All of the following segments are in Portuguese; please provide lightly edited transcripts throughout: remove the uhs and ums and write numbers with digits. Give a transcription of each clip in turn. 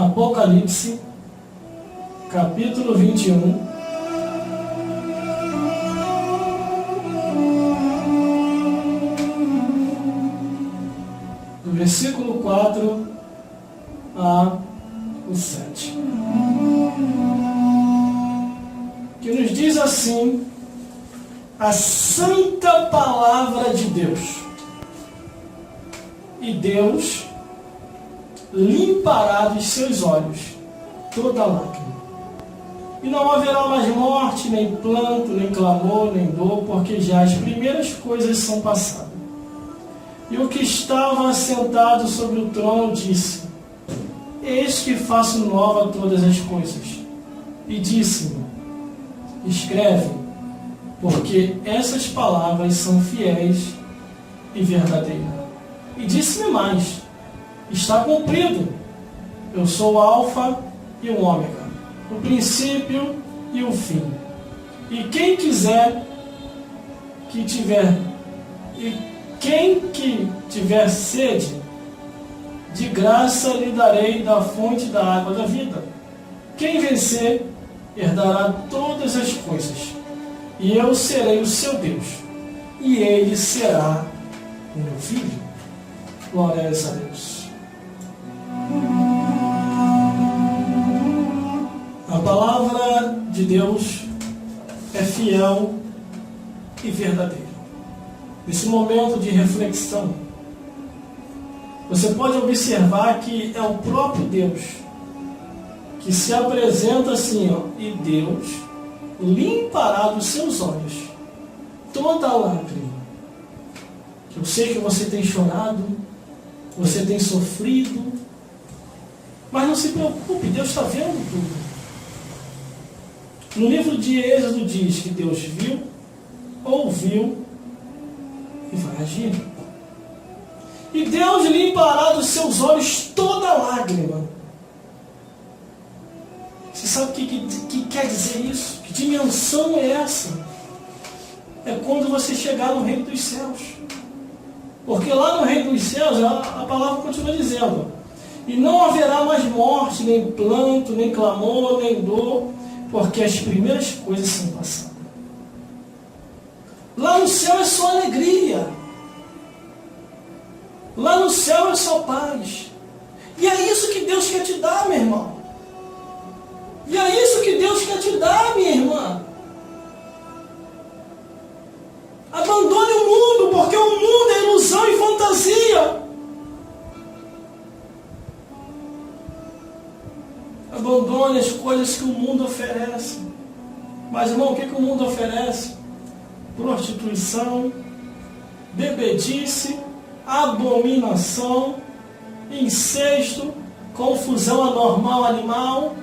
Apocalipse, capítulo 21, do versículo 4 a o 7, que nos diz assim a santa palavra de Deus: e Deus limpará dos seus olhos toda lágrima, e não haverá mais morte, nem pranto, nem clamor, nem dor, porque já as primeiras coisas são passadas. E o que estava assentado sobre o trono disse: eis que faço nova todas as coisas. E disse-me: escreve, porque essas palavras são fiéis e verdadeiras. E disse-me mais: está cumprido. Eu sou o Alfa e o Ômega, o princípio e o fim. E quem que tiver sede, de graça lhe darei da fonte da água da vida. Quem vencer, herdará todas as coisas, e eu serei o seu Deus, e ele será o meu filho. Glórias a Deus. A palavra de Deus é fiel e verdadeira. Nesse momento de reflexão, você pode observar que é o próprio Deus que se apresenta assim, e Deus limpará dos seus olhos toda a lágrima. Eu sei que você tem chorado, você tem sofrido, mas não se preocupe, Deus está vendo tudo. No livro de Êxodo diz que Deus viu, ouviu e vai agir. E Deus limpará dos seus olhos toda lágrima. Você sabe o que quer dizer isso? Que dimensão é essa? É quando você chegar no reino dos céus. Porque lá no reino dos céus, a palavra continua dizendo: e não haverá mais morte, nem pranto, nem clamor, nem dor, porque as primeiras coisas são passadas. Lá no céu é só alegria. Lá no céu é só paz. E é isso que Deus quer te dar, meu irmão. E é isso que Deus quer te dar, minha irmã. Abandone o mundo, porque o mundo é ilusão e fantasia. Abandone as coisas que o mundo oferece. Mas, irmão, o que o mundo oferece? Prostituição, bebedice, abominação, incesto, confusão anormal animal.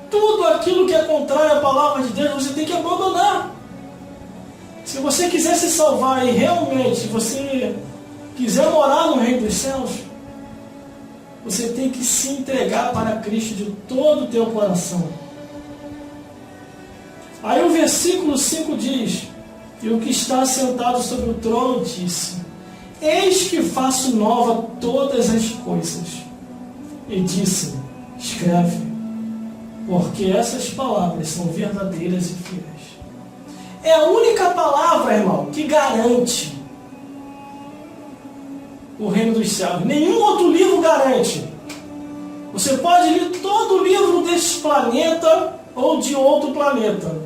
Tudo aquilo que é contrário à palavra de Deus, você tem que abandonar. Se você quiser se salvar e realmente você quiser morar no reino dos céus, você tem que se entregar para Cristo de todo o teu coração. Aí o versículo 5 diz: e o que está sentado sobre o trono disse: eis que faço nova todas as coisas. E disse: escreve, porque essas palavras são verdadeiras e fiéis. É a única palavra, irmão, que garante o reino dos céus. Nenhum outro livro garante. Você pode ler todo o livro deste planeta ou de outro planeta,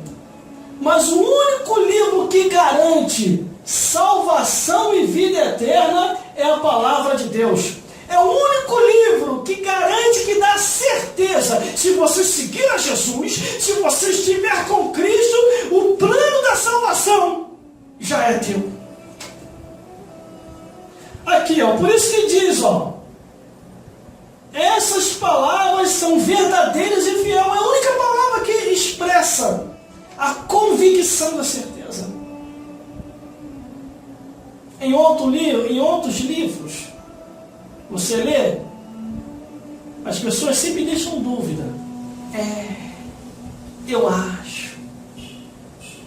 mas o único livro que garante salvação e vida eterna é a palavra de Deus. É o único livro que garante, que dá certeza. Se você seguir a Jesus, se você estiver com Cristo, o plano da salvação já é teu. Aqui, por isso que diz, essas palavras são verdadeiras e fiéis. É a única palavra que expressa a convicção da certeza. Em outros livros, você lê, as pessoas sempre deixam dúvida. Eu acho,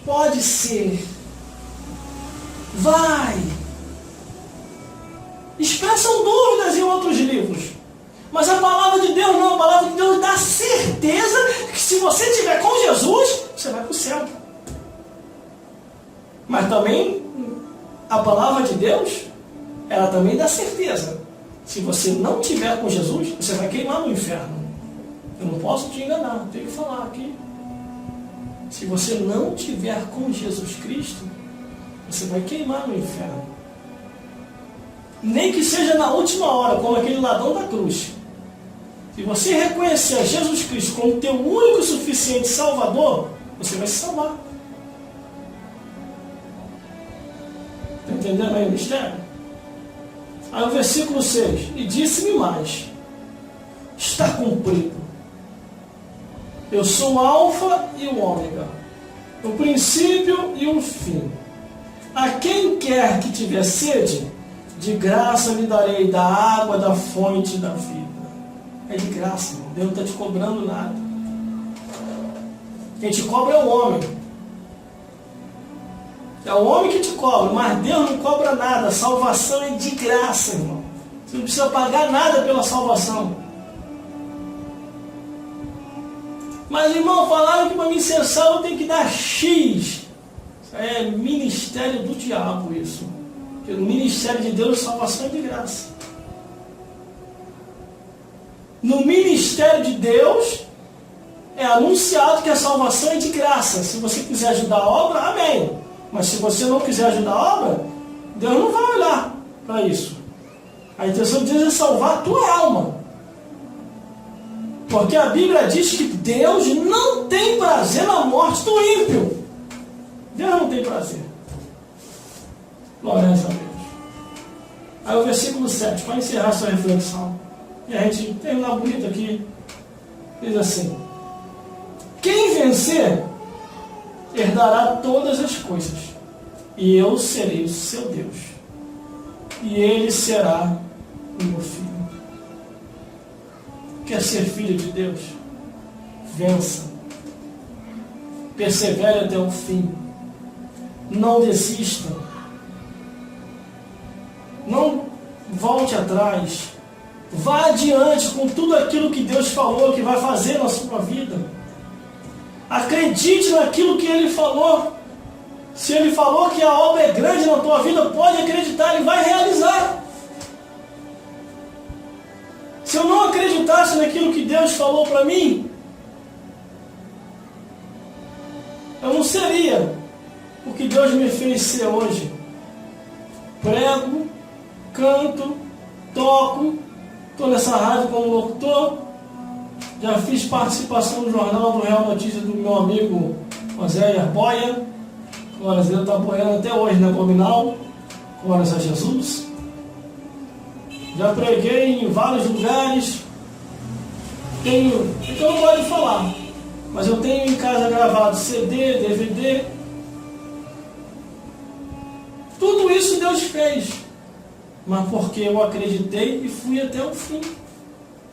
pode ser, vai. Expressam dúvidas em outros livros. Mas a palavra de Deus não, a palavra de Deus dá certeza que se você estiver com Jesus, você vai para o céu. Mas também, a palavra de Deus, ela também dá certeza. Se você não estiver com Jesus, você vai queimar no inferno. Eu não posso te enganar, tenho que falar aqui. Se você não estiver com Jesus Cristo, você vai queimar no inferno. Nem que seja na última hora, como aquele ladrão da cruz. Se você reconhecer a Jesus Cristo como teu único e suficiente Salvador, você vai se salvar. Está entendendo aí o mistério? Aí o versículo 6. E disse-me mais: está cumprido. Eu sou o alfa e o ômega, o princípio e o fim. A quem quer que tiver sede, de graça lhe darei da água da fonte da vida. É de graça, irmão. Deus não está te cobrando nada. Quem te cobra é o homem. É o homem que te cobra, mas Deus não cobra nada. A salvação é de graça, irmão. Você não precisa pagar nada pela salvação. Mas, irmão, falaram que para mim ser salvo eu tenho que dar X. Isso é ministério do diabo, isso. Porque no ministério de Deus, salvação é de graça. No ministério de Deus, é anunciado que a salvação é de graça. Se você quiser ajudar a obra, amém. Mas se você não quiser ajudar a obra, Deus não vai olhar para isso. A intenção de Deus é salvar a tua alma. Porque a Bíblia diz que Deus não tem prazer na morte do ímpio. Deus não tem prazer. Glória a Deus. Aí o versículo 7, para encerrar essa reflexão. E a gente terminar bonito aqui. Diz assim: quem vencer, herdará todas as coisas. E eu serei o seu Deus. E ele será o meu filho. Quer ser filho de Deus? Vença. Persevere até o fim. Não desista. Não volte atrás. Vá adiante com tudo aquilo que Deus falou que vai fazer na sua vida. Acredite naquilo que Ele falou. Se Ele falou que a obra é grande na tua vida, pode acreditar, Ele vai realizar. Se eu não acreditasse naquilo que Deus falou para mim, eu não seria o que Deus me fez ser hoje. Prego, canto, toco, estou nessa rádio como locutor, já fiz participação no Jornal do Real Notícias do meu amigo José Arboia. Glória a Deus, está apoiando até hoje na Abominal. Glória a Jesus. Já preguei em vários lugares. Tenho, então eu não gosto de falar, mas eu tenho em casa gravado CD, DVD. Tudo isso Deus fez, mas porque eu acreditei e fui até o fim.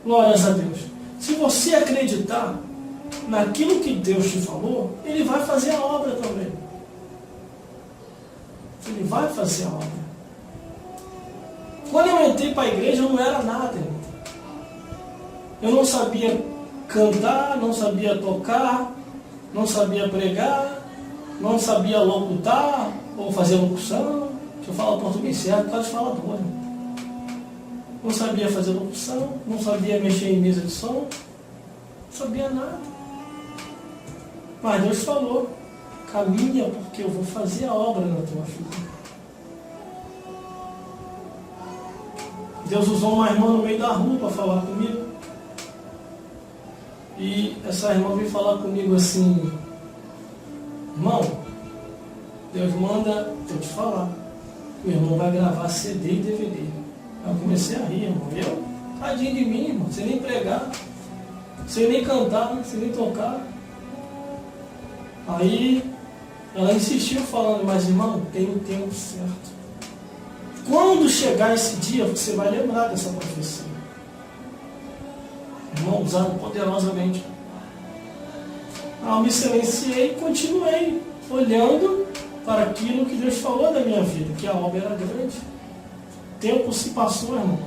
Glórias a Deus. Se você acreditar naquilo que Deus te falou, Ele vai fazer a obra também. Ele vai fazer a obra. Quando eu entrei para a igreja, eu não era nada, irmão. Eu não sabia cantar, não sabia tocar, não sabia pregar, não sabia locutar ou fazer locução. Deixa eu falar o português certo, por causa de falador. Não sabia fazer locução, não sabia mexer em mesa de som, não sabia nada. Mas Deus falou: caminha, porque eu vou fazer a obra na tua vida. Deus usou uma irmã no meio da rua para falar comigo. E essa irmã veio falar comigo assim: irmão, Deus manda eu te falar. O irmão vai gravar CD e DVD. Eu comecei a rir, irmão. Eu, tadinho de mim, irmão. Sem nem pregar, sem nem cantar, sem nem tocar. Aí ela insistiu falando: mas irmão, tem o tempo certo. Quando chegar esse dia, você vai lembrar dessa profecia. Irmão, usado poderosamente. Eu me silenciei e continuei olhando para aquilo que Deus falou da minha vida, que a obra era grande. O tempo se passou, irmão.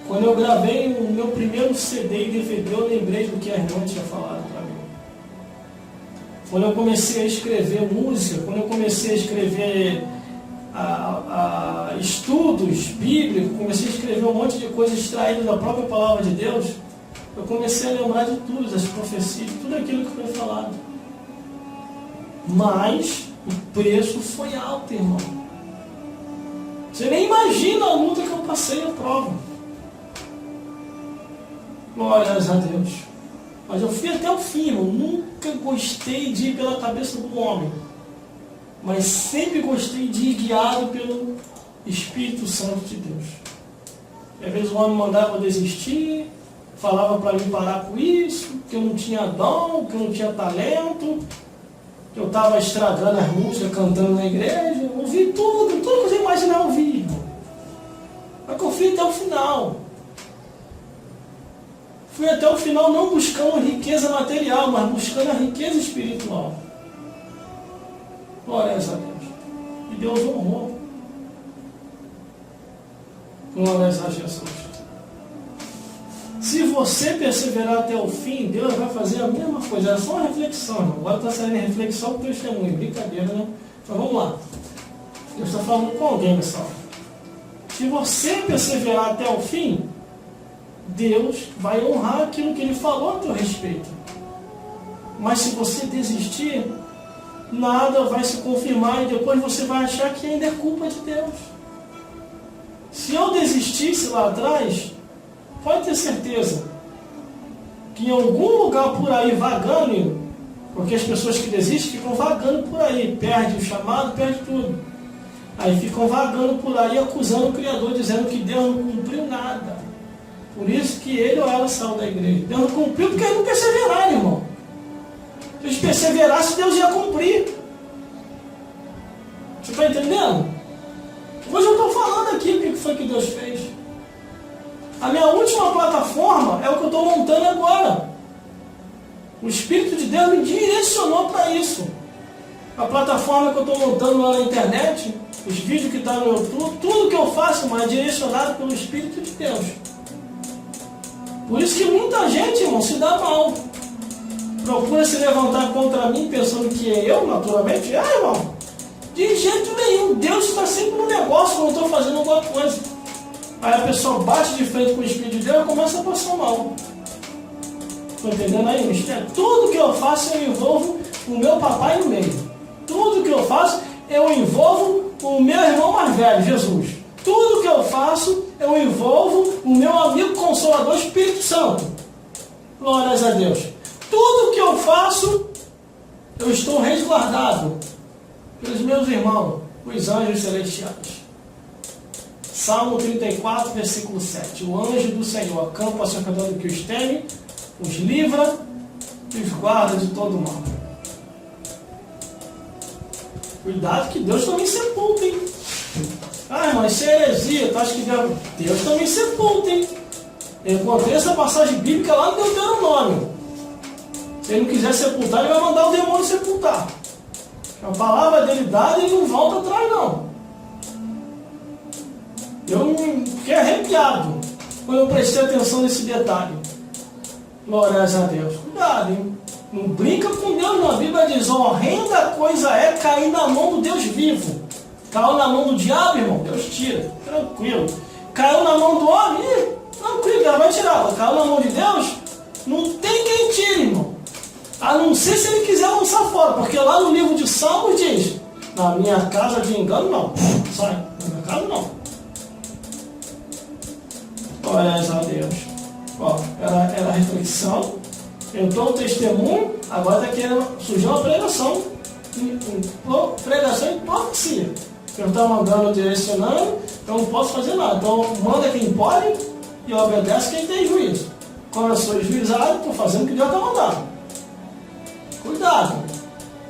Quando eu gravei o meu primeiro CD e DVD, eu lembrei do que a irmã tinha falado para mim. Quando eu comecei a escrever música, quando eu comecei a escrever estudos bíblicos, comecei a escrever um monte de coisas extraídas da própria palavra de Deus, eu comecei a lembrar de tudo, das profecias, de tudo aquilo que foi falado. Mas o preço foi alto, irmão. Você nem imagina a luta que eu passei na prova. Glórias a Deus. Mas eu fui até o fim, irmão. Nunca gostei de ir pela cabeça do homem. Mas sempre gostei de ir guiado pelo Espírito Santo de Deus. E às vezes o homem mandava eu desistir, falava para mim parar com isso, que eu não tinha dom, que eu não tinha talento, que eu estava estragando as músicas, cantando na igreja. Eu ouvi tudo que você imaginar ouvir, irmão. Mas que eu fui até o final. Fui até o final não buscando riqueza material, mas buscando a riqueza espiritual. Glórias a Deus. E Deus honrou. Glórias a Jesus. Se você perseverar até o fim, Deus vai fazer a mesma coisa. Era só uma reflexão, irmão. Agora está saindo em reflexão com testemunho. Brincadeira, né? Então vamos lá. Deus está falando com alguém, pessoal. Se você perseverar até o fim, Deus vai honrar aquilo que Ele falou a teu respeito. Mas se você desistir, nada vai se confirmar e depois você vai achar que ainda é culpa de Deus. Se eu desistisse lá atrás, pode ter certeza que em algum lugar por aí vagando, porque as pessoas que desistem ficam vagando por aí, perde o chamado, perde tudo. Aí ficam vagando por aí acusando o Criador, dizendo que Deus não cumpriu nada. Por isso que ele ou ela saiu da igreja. Deus não cumpriu porque eles não perseveraram, irmão. Se eles perseverassem, Deus ia cumprir. Você está entendendo? Hoje eu estou falando aqui o que foi que Deus fez. A minha última plataforma é o que eu estou montando agora. O Espírito de Deus me direcionou para isso. A plataforma que eu estou montando lá na internet, os vídeos que estão no YouTube, tudo que eu faço, mas é direcionado pelo Espírito de Deus. Por isso que muita gente, irmão, se dá mal. Procura se levantar contra mim pensando que é eu, naturalmente. Irmão, de jeito nenhum. Deus está sempre no negócio quando eu estou fazendo alguma coisa. Aí a pessoa bate de frente com o Espírito de Deus e começa a passar mal. Estou entendendo aí, mistério? Tudo que eu faço, eu envolvo o meu papai no meio. Tudo que eu faço, eu envolvo o meu irmão mais velho, Jesus. Tudo que eu faço, eu envolvo o meu amigo consolador, Espírito Santo. Glórias a Deus. Tudo que eu faço, eu estou resguardado pelos meus irmãos, os anjos celestiais. Salmo 34, versículo 7. O anjo do Senhor acampa ao seu redor do que os teme, os livra e os guarda de todo mal. Cuidado que Deus também sepulta, hein? Irmão, isso é heresia. Tu acha que Deus também sepulta, hein? Eu encontrei essa passagem bíblica lá no Deuteronômio. Se ele não quiser sepultar, ele vai mandar o demônio sepultar. A palavra dele dada, ele não volta atrás, não. Eu fiquei arrepiado quando eu prestei atenção nesse detalhe. Glórias a Deus. Cuidado, hein? Não brinca com Deus, não. A Bíblia diz, horrenda coisa é cair na mão do Deus vivo. Caiu na mão do diabo, irmão, Deus tira. Tranquilo. Caiu na mão do homem, tranquilo, Deus vai tirar. Caiu na mão de Deus, não tem quem tire, irmão. A não ser se ele quiser lançar fora. Porque lá no livro de Salmos diz, na minha casa de engano, não. Sai, na minha casa, não. Glórias a Deus. Era a reflexão. Entrou o testemunho, agora está querendo sujar uma pregação. Pregação em profecia. Eu estou mandando, direcionando, então não posso fazer nada. Então manda quem pode e obedece quem tem juízo. Como eu sou juizado, estou fazendo o que Deus está mandando. Cuidado.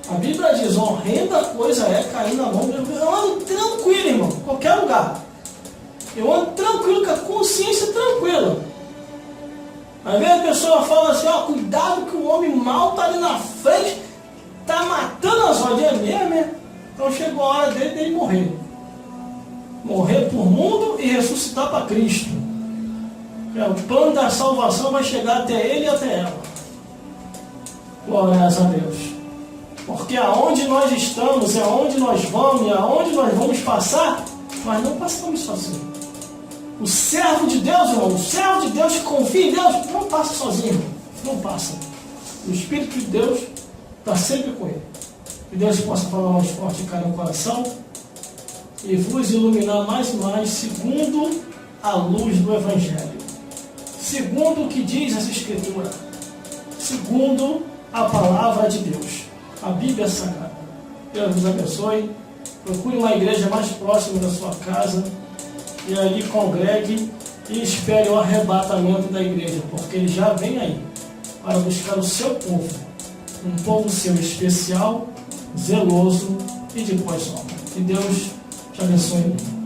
A Bíblia diz, horrenda coisa é cair na mão de Deus. Eu ando tranquilo, irmão, em qualquer lugar. Eu ando tranquilo, com a consciência tranquila. Às vezes a pessoa fala assim, cuidado que o homem mau está ali na frente, está matando as rodinhas mesmo, né? Então chegou a hora dele morrer. Morrer por mundo e ressuscitar para Cristo. O plano da salvação vai chegar até ele e até ela. Glórias a Deus. Porque aonde nós estamos, e aonde nós vamos, e aonde nós vamos passar, nós não passamos sozinhos. O servo de Deus, irmão, o servo de Deus que confia em Deus, não passa sozinho, irmão. Não passa. O Espírito de Deus está sempre com ele. Que Deus possa falar mais forte em cada coração e vos iluminar mais e mais segundo a luz do Evangelho. Segundo o que diz essa Escritura. Segundo a palavra de Deus. A Bíblia Sagrada. Deus vos abençoe. Procure uma igreja mais próxima da sua casa e ali congregue e espere o arrebatamento da igreja, porque ele já vem aí para buscar o seu povo, um povo seu especial, zeloso e de pós-obra. Que Deus te abençoe.